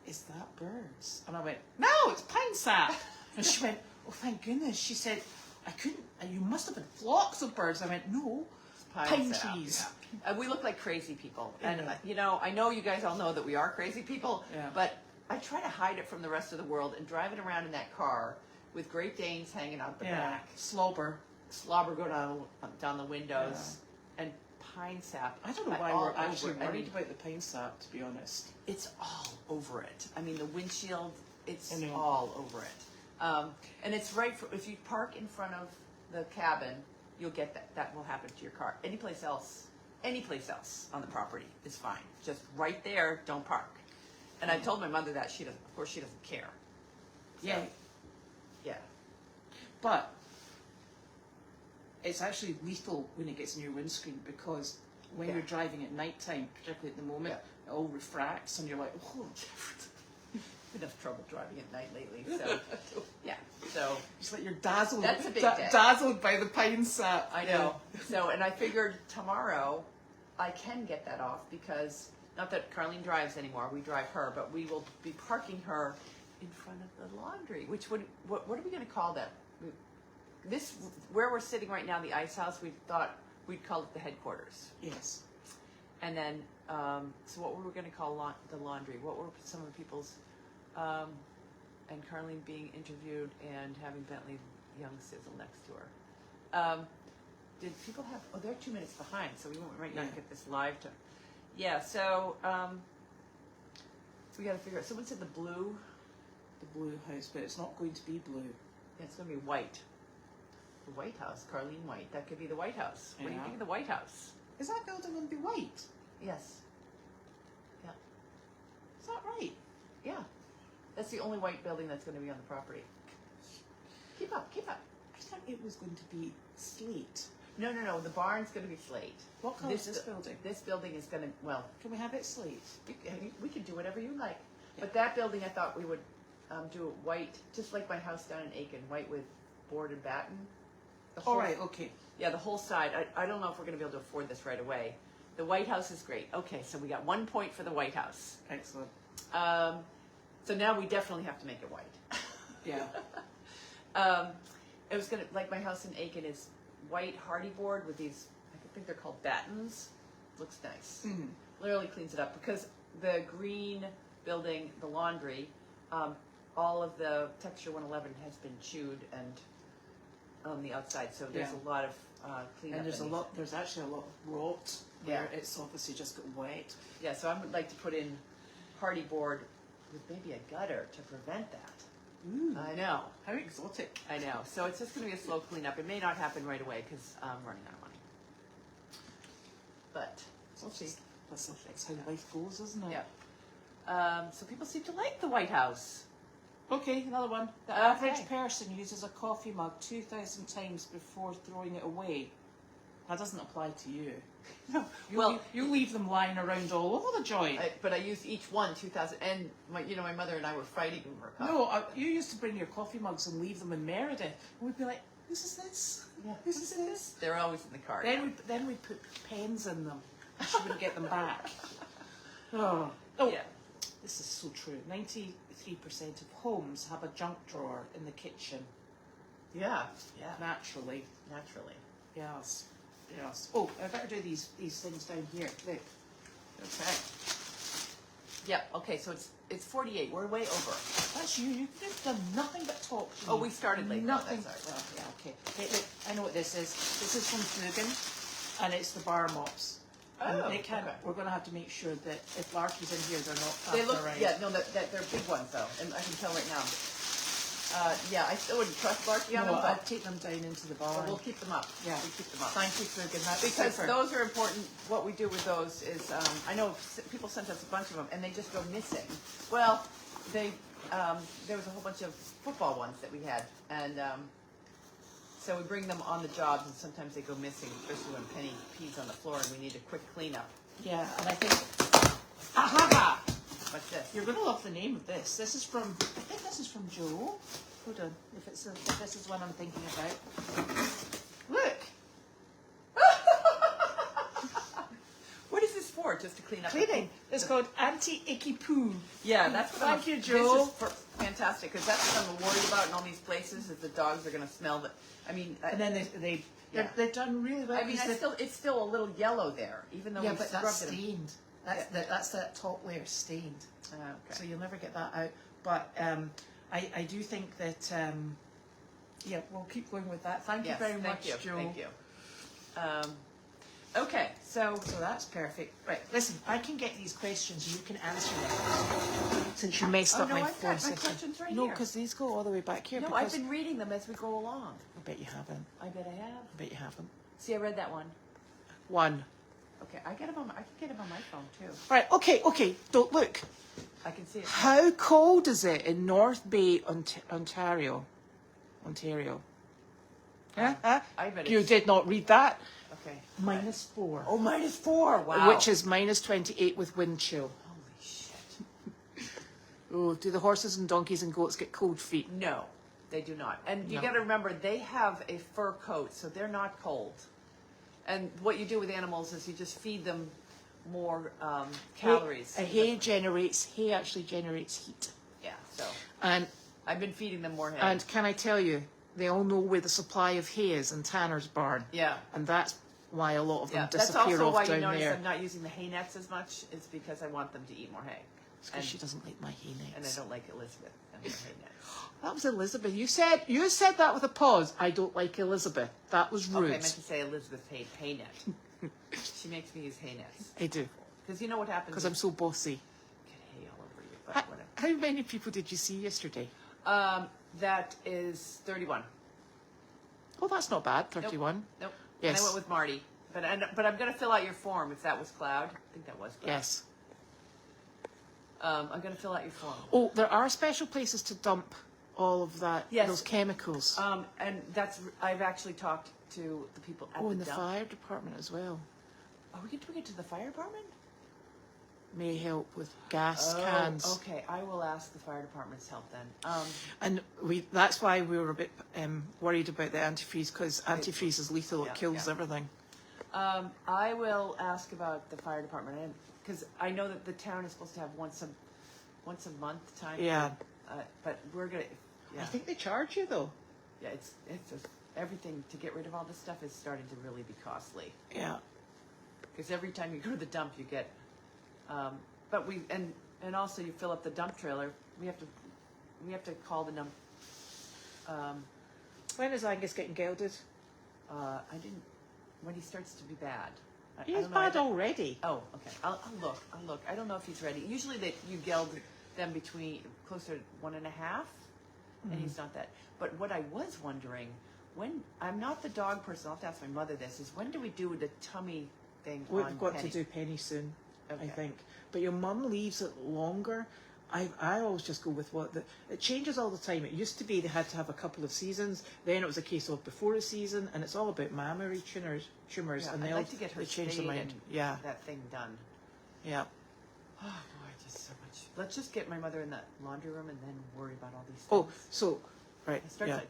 "Is that birds?" And I went, "No, it's pine sap." And she went, "Oh, thank goodness." She said, "I couldn't. You must have had flocks of birds." I went, "No, pine trees." Yeah. We look like crazy people, and I know you guys all know that we are crazy people. Yeah. But I try to hide it from the rest of the world, and driving around in that car with Great Danes hanging out the back, slobber go down the windows, and pine sap. I don't know why we're actually worried about the pine sap, to be honest. It's all over it. I mean, the windshield, it's all over it. And it's right if you park in front of the cabin, you'll get that. That will happen to your car. Any place else on the property is fine. Just right there, don't park. And I told my mother that of course she doesn't care. So, yeah. But it's actually lethal when it gets in your windscreen, because when you're driving at night time, particularly at the moment, it all refracts and you're like, oh. Enough trouble driving at night lately, so yeah. So it's like you're dazzled. That's a big day. Dazzled by the pine sap. I know. So, and I figured tomorrow I can get that off, because not that Carlene drives anymore. We drive her, but we will be parking her in front of the laundry. Which would what are we going to call that? This where we're sitting right now, the ice house. We thought we'd call it the headquarters. Yes. And then, so what were we going to call the laundry? What were some of the people's? And Carlene being interviewed and having Bentley Young Sizzle next to her. Did people have? Oh, they're 2 minutes behind, so we might not get this live to. Yeah, so we got to figure out. Someone said the blue house, but it's not going to be blue. Yeah, it's going to be white. The White House, Carlene White. That could be the White House. What do you think of the White House? Is that building going to be white? Yes. Yeah. Is that right? Yeah. That's the only white building that's going to be on the property. Keep up. I thought it was going to be slate. No. The barn's going to be slate. What color is this building? This building is going to, well... Can we have it slate? We can do whatever you like. Yeah. But that building, I thought we would do it white, just like my house down in Aiken, white with board and batten. All right, okay. Yeah, the whole side. I don't know if we're going to be able to afford this right away. The White House is great. Okay, so we got 1 point for the White House. Excellent. So now we definitely have to make it white. Yeah. It was gonna, like my house in Aiken is white hardy board with these, I think they're called battens. Looks nice. Mm-hmm. Literally cleans it up, because the green building, the laundry, all of the texture 111 has been chewed and on the outside, so there's a lot of cleanup. And there's actually a lot of rot where it's obviously just got wet. Yeah, so I would like to put in hardy board with maybe a gutter to prevent that. Ooh, I know. How exotic. I know. So it's just going to be a slow cleanup. It may not happen right away because I'm running out of money. But we'll see. That's how life goes, isn't it? Yeah. So people seem to like the White House. Okay, another one. The average person uses a coffee mug 2,000 times before throwing it away. That doesn't apply to you. No. You leave them lying around all over the joint. But I use each one 2,000. And my mother and I were fighting over a coffee. No, you used to bring your coffee mugs and leave them in Meredith, and we'd be like, "Whose is this? Yeah. Whose is this?" They're always in the car. Then we'd put pens in them. She wouldn't get them back. Oh, yeah. This is so true. 93% of homes have a junk drawer in the kitchen. Yeah. Naturally. Yes. Oh, I better do these things down here. Look. Okay. Yep. Okay. So it's 48. We're way over. That's you. You've done nothing but talk to me. Oh, we started late. Nothing. Well, Well, yeah. Okay. Hey, look. I know what this is. This is from Fugan. and it's the bar mops. And Oh, they can't. okay. We're going to have to make sure that if Larky's in here, they're not. They look, around. yeah, no, that they're big ones though, and I can tell right now. Yeah, I still wouldn't trust Larky on No, them, I'll but take them down into the bar. we'll keep them up. Yeah. We'll keep them up. Thank you for giving that. Because super. those are important. What we do with those is, I know people sent us a bunch of them, and they just go missing. Well, they there was a whole bunch of football ones that we had, and so we bring them on the jobs, and sometimes they go missing, especially when Penny pees on the floor, and we need a quick cleanup. Yeah, and I think. Aha! What's this? You're going to love the name of this. This is from. I think this is from Joe. Hold on. If this is one I'm thinking about. Look. What is this for? Just to clean up? Cleaning. It's called anti-icky poo. Yeah, that's what Thank you, This Joe. is fantastic because that's what I'm worried about in all these places is the dogs are going to smell the. I mean, And then they've done really well. I mean, because it's still a little yellow there, even though yeah, we but scrubbed that's it. stained. That's that top layer stained. Okay. So you'll never get that out. But I do think that yeah, we'll keep going with that. Thank you very much, Joe. Thank you. Okay, so that's perfect. Right, listen, I can get these questions. You can answer them since you messed up my I've phone got my system. questions right No, here. because these go all the way back here. No, because I've been reading them as we go along. I bet you haven't. I bet I have. I bet you haven't. See, I read that one. One. Okay, I can get them on my phone too. Right. Okay. Don't look. I can see it. How cold is it in North Bay, Ontario? Huh? I bet You it's did not read that. okay. -4. Oh, -4. Wow. Which is -28 with wind chill. Holy shit. Oh, do the horses and donkeys and goats get cold feet? No, they do not. And you No. got to remember, they have a fur coat, so they're not cold. And what you do with animals is you just feed them more calories. Hay actually generates heat. Yeah, so And I've been feeding them more hay. and can I tell you, they all know where the supply of hay is in Tanner's barn. Yeah. And that's why a lot of them Yeah, that's disappear also off why you down notice there. I'm not using the hay nets as much. It's because I want them to eat more hay. It's because she doesn't like my hay nets. And I don't like Elizabeth and her hay nets. That was Elizabeth. You said that with a pause. I don't like Elizabeth. That was rude. Okay, I meant to say Elizabeth hates hay net. She makes me use hay nets. I do. Because you know what happens? Because I'm so bossy. Get hay all over you, but How, whatever. how many people did you see yesterday? That is 31. Oh, that's not bad. 31. Nope. Yes. And I went with Marty. But I'm going to fill out your form if that was Cloud. I think that was Cloud. Yes. I'm going to fill out your form. Oh, there are special places to dump all of that, Yes. those chemicals. And I've actually talked to the people at Oh, the in the dump. fire department as well. Are we going to bring it to the fire department? May help with gas cans. Okay. I will ask the fire department's help then. And that's why we were a bit worried about the antifreeze, because antifreeze is lethal. Yeah, It kills yeah. everything. I will ask about the fire department because I know that the town is supposed to have once a month time. Yeah. But we're gonna. Yeah. I think they charge you though. Yeah. It's just everything to get rid of all this stuff is starting to really be costly. Yeah. Because every time you go to the dump, you get. But and also you fill up the dump trailer. We have to call the dump. When is Angus getting gelded? I didn't. When he starts to be bad. I He's don't know. bad already. Oh, okay. I'll look. I don't know if he's ready. Usually you geld them between closer to 1.5, and he's not that. But what I was wondering, when I'm not the dog person, I'll have to ask my mother this, is when do we do the tummy thing We've on got Penny? to do Penny soon, I Okay. think. But your mum leaves it longer. I always just go with it changes all the time. It used to be they had to have a couple of seasons. Then it was a case of before a season, and it's all about mammary tumours, Yeah, and I'd they like to get her they change their spayed mind. and Yeah, that thing done. yeah. Oh boy, just so much. Let's just get my mother in that laundry room and then worry about all these things. Oh, so right, It starts yeah.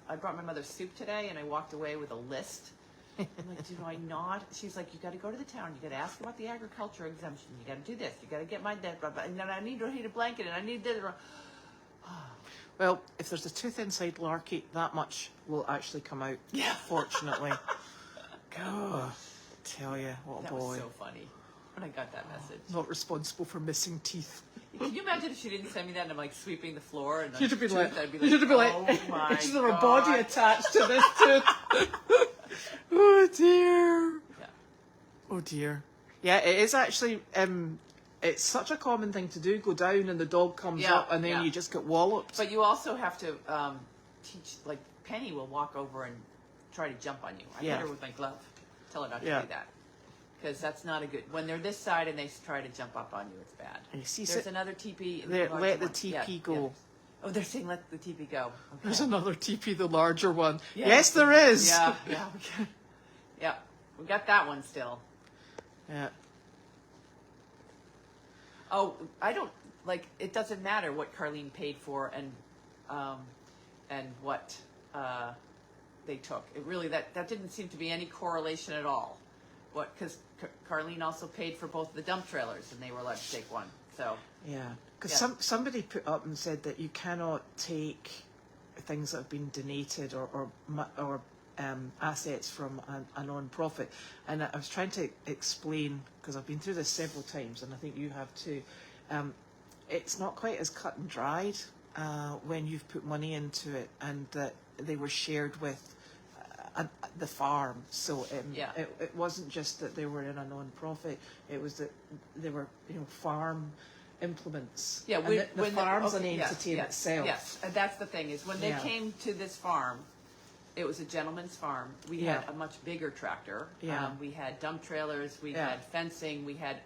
I brought my mother soup today, and I walked away with a list. I'm like, do I not? She's like, you got to go to the town. You got to ask about the agriculture exemption. You got to do this. You got to get my debt. Blah, blah, and then I need to heat a blanket, and I need this. Well, if there's a tooth inside Larky, that much will actually come out. Yeah. Fortunately. God, tell you, what a That boy. was so funny when I got that message. Not responsible for missing teeth. Can you imagine if she didn't send me that and I'm like sweeping the floor and You'd have been like, I'd be you'd have been like, oh my is there a God. body attached to this tooth? Oh dear. Yeah. Oh dear. Yeah, it is actually. It's such a common thing to do. Go down and the dog comes Yeah, up, and then yeah. you just get walloped. But you also have to teach. Like Penny will walk over and try to jump on you. I hit her with my glove. Tell her not to do that. Because that's not a good. When they're this side and they try to jump up on you, it's bad. And you see, there's another teepee. Let the teepee go. Yeah. Oh, they're saying let the teepee go. Okay. There's another teepee, the larger one. Yeah. Yes, there is. Yeah, yeah. We got that one still. Yeah. Oh, I don't like. It doesn't matter what Carlene paid for and what they took. It really that didn't seem to be any correlation at all. What because Carlene also paid for both the dump trailers and they were allowed to take one. So yeah, because somebody put up and said that you cannot take things that have been donated or assets from a non-profit, and I was trying to explain, because I've been through this several times and I think you have too. It's not quite as cut and dried when you've put money into it and that they were shared with the farm. So it wasn't just that they were in a non-profit, it was that they were farm implements. Yeah, and the farm's an entity in itself. Yes, and that's the thing is when they came to this farm, it was a gentleman's farm. We had a much bigger tractor. Yeah. We had dump trailers. We had fencing. We had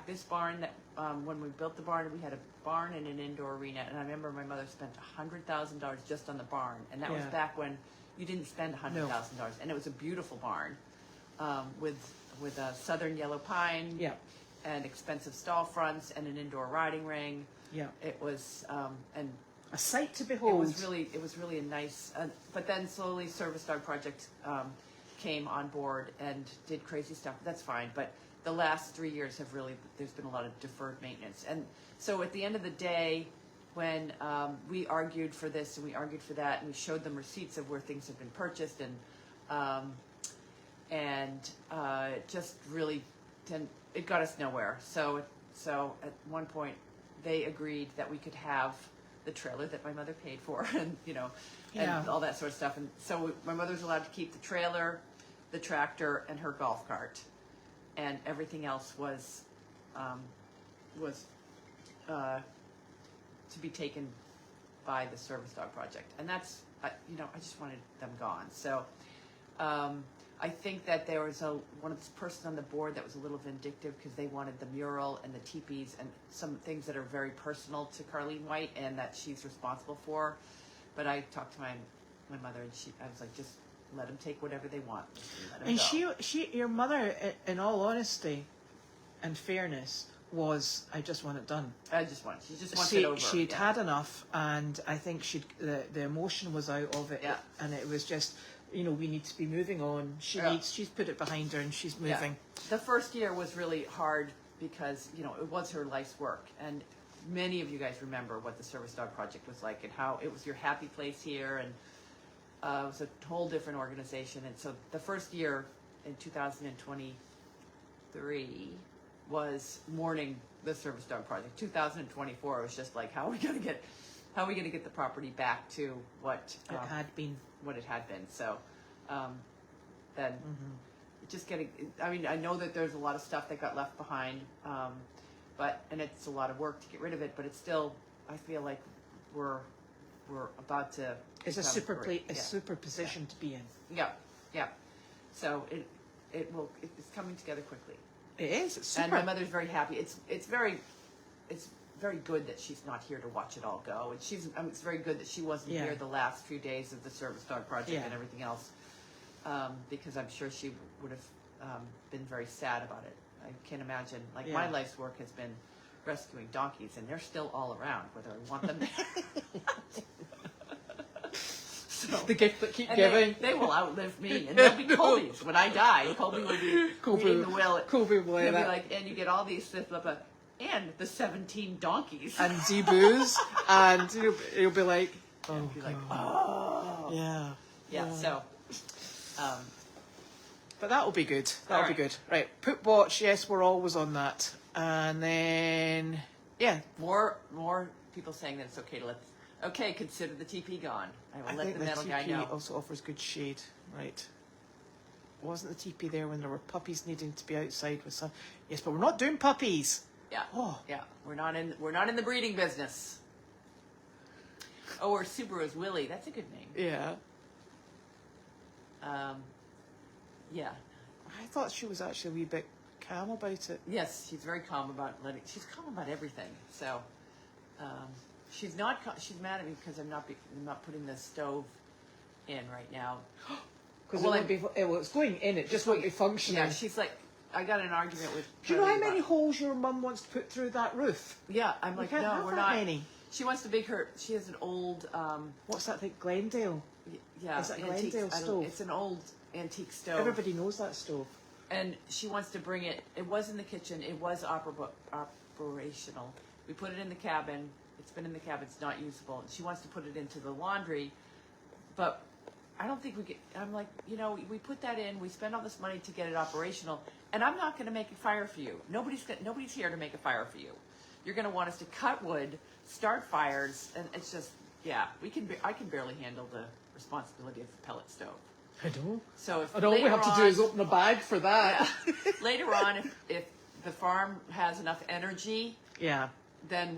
this barn that when we built the barn, we had a barn and an indoor arena. And I remember my mother spent $100,000 just on the barn, and that was back when you didn't spend $100,000. And it was a beautiful barn with a southern yellow pine. Yeah. And expensive stall fronts and an indoor riding ring. Yeah. It was and a sight to behold. It was really a nice. But then slowly, Service Dog Project came on board and did crazy stuff. That's fine. But the last 3 years have really, there's been a lot of deferred maintenance. And so at the end of the day, when we argued for this and we argued for that, and we showed them receipts of where things have been purchased, and just really it got us nowhere. So at one point, they agreed that we could have the trailer that my mother paid for, and and all that sort of stuff. And so my mother was allowed to keep the trailer, the tractor, and her golf cart, and everything else was to be taken by the Service Dog Project. And that's I just wanted them gone. So I think that there was one of the persons on the board that was a little vindictive because they wanted the mural and the teepees and some things that are very personal to Carlene White and that she's responsible for. But I talked to my mother, and I was like, just let them take whatever they want. And your mother, in all honesty and fairness, was, I just want it done. She just wants it over. She'd had enough, and I think the emotion was out of it, and it was just, we need to be moving on. She's put it behind her, and she's moving. Yeah. The first year was really hard because, it was her life's work, and many of you guys remember what the Service Dog Project was like and how it was your happy place here, and it was a whole different organization. And so the first year in 2023 was mourning the Service Dog Project. 2024 was just like, how are we going to get the property back to what it had been. So then just getting, I know that there's a lot of stuff that got left behind, and it's a lot of work to get rid of it, but it's still, I feel like we're about to. It's a super position to be in. Yeah. So it's coming together quickly. It is. It's super. And my mother's very happy. It's very good that she's not here to watch it all go. And it's very good that she wasn't here the last few days of the Service Dog Project and everything else, because I'm sure she would have been very sad about it. I can't imagine. My life's work has been rescuing donkeys, and they're still all around, whether I want them there. So, the gift that keep giving. They will outlive me, and they'll be Colby's when I die. Colby will be reading the will. Colby will be like, and you get all these and the 17 donkeys and Zeeboos, and you'll be like, oh, yeah. So, but that'll be good. That'll be good. Right, put watch. Yes, we're always on that, and then more people saying that it's okay to let Okay, consider the TP gone. I will I let think the metal guy TP know. also offers good shade. Right. Wasn't the TP there when there were puppies needing to be outside with some? Yes, but we're not doing puppies. Yeah. Oh. Yeah. We're not in the breeding business. Oh, or Subaru's Willie. That's a good name. Yeah. Yeah. I thought she was actually a wee bit calm about it. Yes, she's very calm about she's calm about everything. So, she's not. She's mad at me because I'm not putting the stove in right now. Because Well, it's going in. It just won't be functioning. Yeah, she's like, I got in an argument with. Do you know how Charlie many about- holes your mum wants to put through that roof? Yeah, I'm We like, can't no, have we're that not. many. She wants to make her. She has an old. What's that thing? Glendale. Yeah, Is that antique- Glendale I don't- stove? It's an old antique stove. Everybody knows that stove. And she wants to bring it. It was in the kitchen. It was operational. We put it in the cabin. It's been in the cabin. It's not usable. She wants to put it into the laundry, but I don't think we get. I'm like, we put that in. We spend all this money to get it operational, and I'm not going to make a fire for you. Nobody's here to make a fire for you. You're going to want us to cut wood, start fires, and it's just, yeah. I can barely handle the responsibility of the pellet stove. I don't. So if All we have to do is open a bag for that. yeah. Later on, if the farm has enough energy, Yeah. then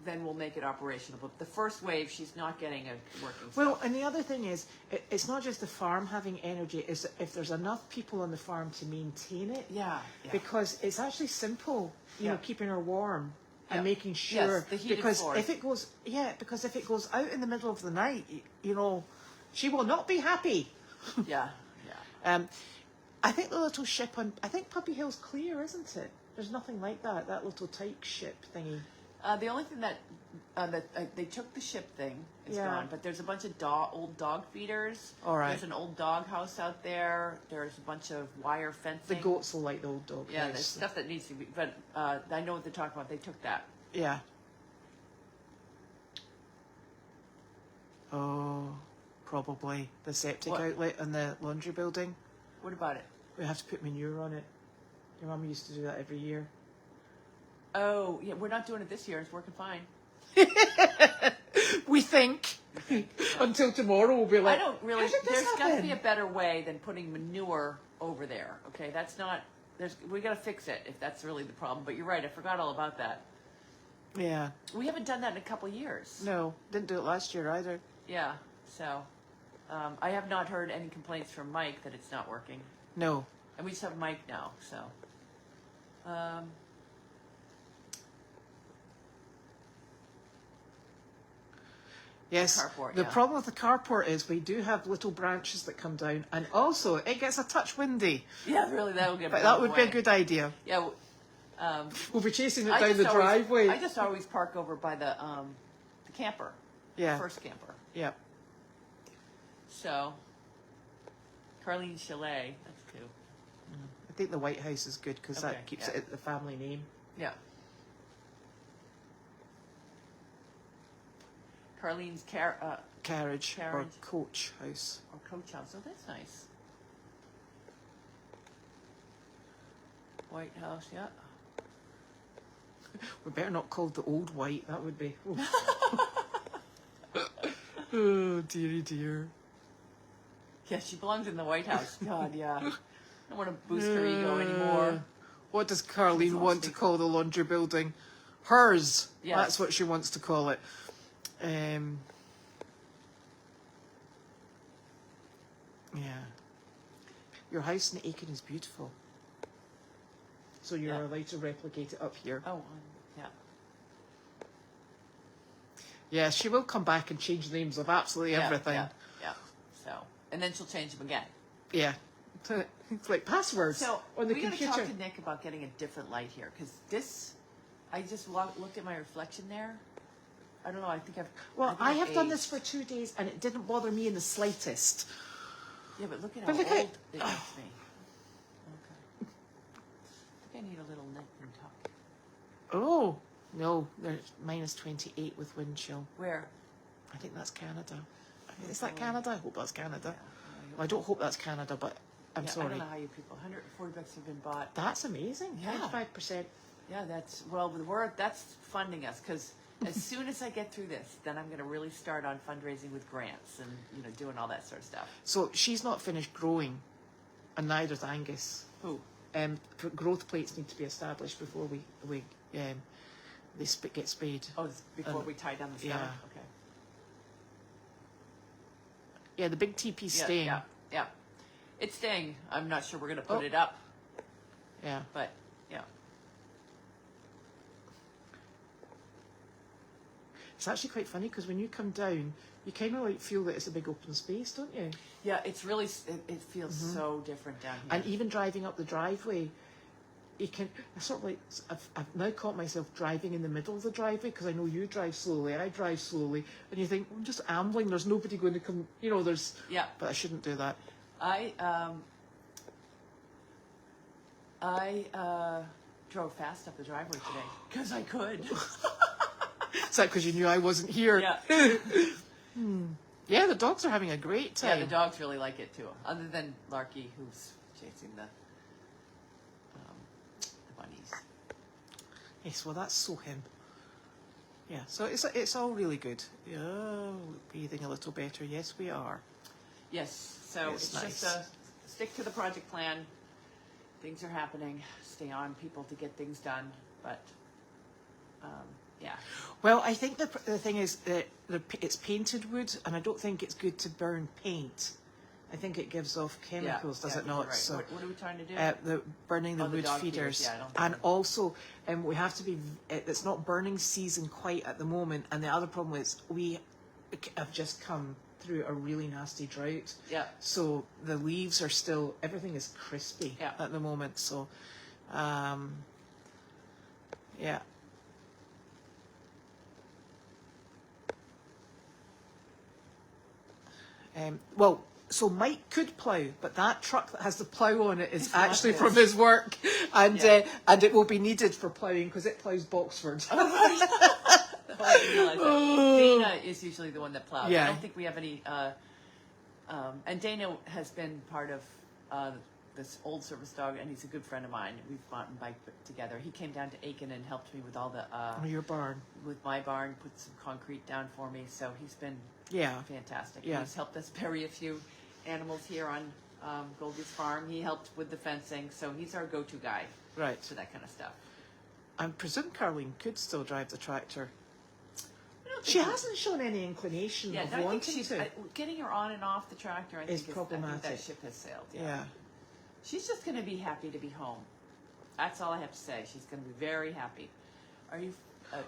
then we'll make it operational. But the first wave, she's not getting a working. Well, stove. and the other thing is, it's not just the farm having energy. It's if there's enough people on the farm to maintain it. yeah. Because it's actually simple, Yeah. keeping her warm and Yeah. making Yes, sure. the heated because floors. if it goes out in the middle of the night, she will not be happy. yeah. I think the little ship I think Puppy Hill's clear, isn't it? There's nothing like that. That little tyke ship thingy. The only thing that they took the ship thing is Yeah. gone, but there's a bunch of old dog feeders. All right. There's an old dog house out there. There's a bunch of wire The fencing. goats will like the old dog. Yeah, house. there's stuff that needs to be. But I know what they're talking about. They took that. Yeah. Oh, probably the septic What? outlet in the laundry building. What about it? We have to put manure on it. Your mum used to do that every year. Oh, yeah, we're not doing it this year. It's working fine. We think. Until tomorrow we'll be like, I don't really. how did this There's got to happen? be a better way than putting manure over there. Okay, that's not. We got to fix it if that's really the problem. But you're right. I forgot all about that. Yeah. We haven't done that in a couple years. No, didn't do it last year either. Yeah. So, I have not heard any complaints from Mike that it's not working, No. and we just have Mike now. So. Yes. Carport, The yeah. problem with the carport is we do have little branches that come down, and also it gets a touch windy. Yeah, really, that would get. But blown that would be a away. good idea. Yeah. We'll be chasing it I down just the always- driveway. I just always park over by the camper. Yeah. The first camper. Yeah. So, Carlene Chalet, that's two. I think the White House is good because Okay, that keeps yeah. it the family name. Yeah. Carlene's Carriage or Carriage. coach house. or coach house. Oh, that's nice. White House, yeah. We better not call it the old white. That would be. Oh, dearie dear. Yeah, she belongs in the White House. God, yeah. I don't want to boost her ego anymore. What does Carlene She's want to awfully- call the laundry building? Hers. Yes. That's what she wants to call it. Yeah. Your house in Aiken is beautiful. So you're Yeah. allowed to replicate it up here. Oh, yeah. Yeah, she will come back and change the names of absolutely everything. Yeah. So, and then she'll change them again. Yeah. It's like passwords So on the we got to computer. talk to Nick about getting a different light here because this. I just looked at my reflection there. I don't know. I think I've. Well, think I I've have done aged. this for 2 days and it didn't bother me in the slightest. Yeah, but look at how But look old at- it makes me. Okay. I think I need a little nip and tuck. Oh, no, there's minus 28 with wind chill. Where? I think that's Canada. Is that Canada? I hope that's Canada. Yeah, Well, I don't hope that's Canada, but I'm I sorry. don't know how you people. $140 have been bought. That's amazing. Yeah. 25%. Yeah, that's that's funding us because as soon as I get through this, then I'm going to really start on fundraising with grants and, you know, doing all that sort of stuff. So she's not finished growing, and neither's Angus. Who? Growth plates need to be established before they get spayed. Oh, it's before we tie down the stomach? yeah. Okay. Yeah, the big TP's staying. Yeah. It's staying. I'm not sure we're going to put it up, Yeah. but yeah. It's actually quite funny because when you come down, you kind of like feel that it's a big open space, don't you? Yeah, it's really, it feels so different down here. And even driving up the driveway, you can sort of like, I've now caught myself driving in the middle of the driveway because I know you drive slowly, I drive slowly, and you think, I'm just ambling, there's nobody going to come, you know, there's, Yeah. but I shouldn't do that. I drove fast up the driveway today because I could. Is that because you knew I wasn't here? Yeah. Yeah, the dogs are having a great time. Yeah, the dogs really like it too. Other than Larky, who's chasing the bunnies. Yes, well, that's so him. Yeah, so it's all really good. Yeah, breathing a little better. Yes, we are. Yes, so It's it's nice. just stick to the project plan. Things are happening. Stay on people to get things done. But yeah. Well, I think the thing is that it's painted wood, and I don't think it's good to burn paint. I think it gives off chemicals, does it you're not? right. So, What are we trying to do? the burning the Oh, the wood dog feeders, feeders, yeah, I don't and think- also we have to be. It's not burning season quite at the moment, and the other problem is we have just come through a really nasty drought. Yeah. So the leaves are still. Everything is crispy Yeah. at the moment. So, yeah. Well, so Mike could plough, but that truck that has the plough on it is It's not actually his. from his work, and Yeah. and it will be needed for ploughing because it ploughs Boxford. Oh, I didn't realize that. Dana is usually the one that plows. Yeah. I don't think we have any. And Dana has been part of this old service dog, and he's a good friend of mine. We've mountain biked together. He came down to Aiken and helped me with all the Your barn. with my barn, put some concrete down for me. So he's been Yeah. fantastic. Yeah. He's helped us bury a few animals here on Goldy's farm. He helped with the fencing, so he's our go-to guy Right. for that kind of stuff. I presume Caroline could still drive the tractor. I don't She think- hasn't shown any inclination Yeah, of no, I think wanting she's to. getting her on and off the tractor. I Is think I problematic. think that ship has sailed. Yeah. She's just going to be happy to be home. That's all I have to say. She's going to be very happy. Are you?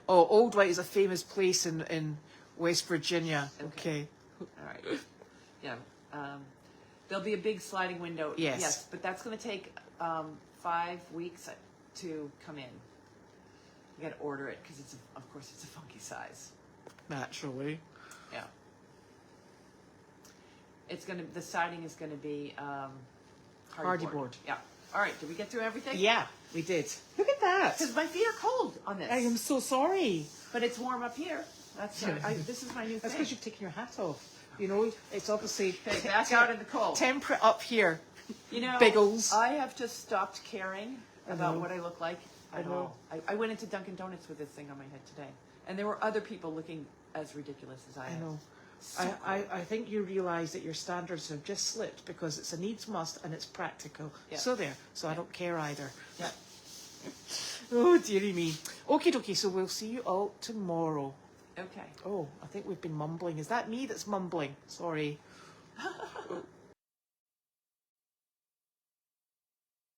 Oh, Old White is a famous place in West Virginia. Okay. All right. Yeah. There'll be a big sliding window. Yes. Yes, but that's going to take 5 weeks to come in. You got to order it because of course, it's a funky size. Naturally. Yeah. The siding is going to be hardy board. Hardyboard. Yeah. All right. Did we get through everything? Yeah, we did. Look at that. Because my feet are cold on this. I am so sorry. But it's warm up here. That's this is my new That's thing. because you've taken your hat off. You know, it's obviously Okay, back out in the cold. temperate up here. You know, Biggles. I have just stopped caring about know. what I look like at I know. all. I went into Dunkin' Donuts with this thing on my head today, and there were other people looking as ridiculous as I I am. know. So I think you realise that your standards have just slipped because it's a needs must and it's practical. Yeah. So there. So I don't care either. Yeah. Oh, dearie me. Okie dokie, so we'll see you all tomorrow. Okay. Oh, I think we've been mumbling. Is that me that's mumbling? Sorry.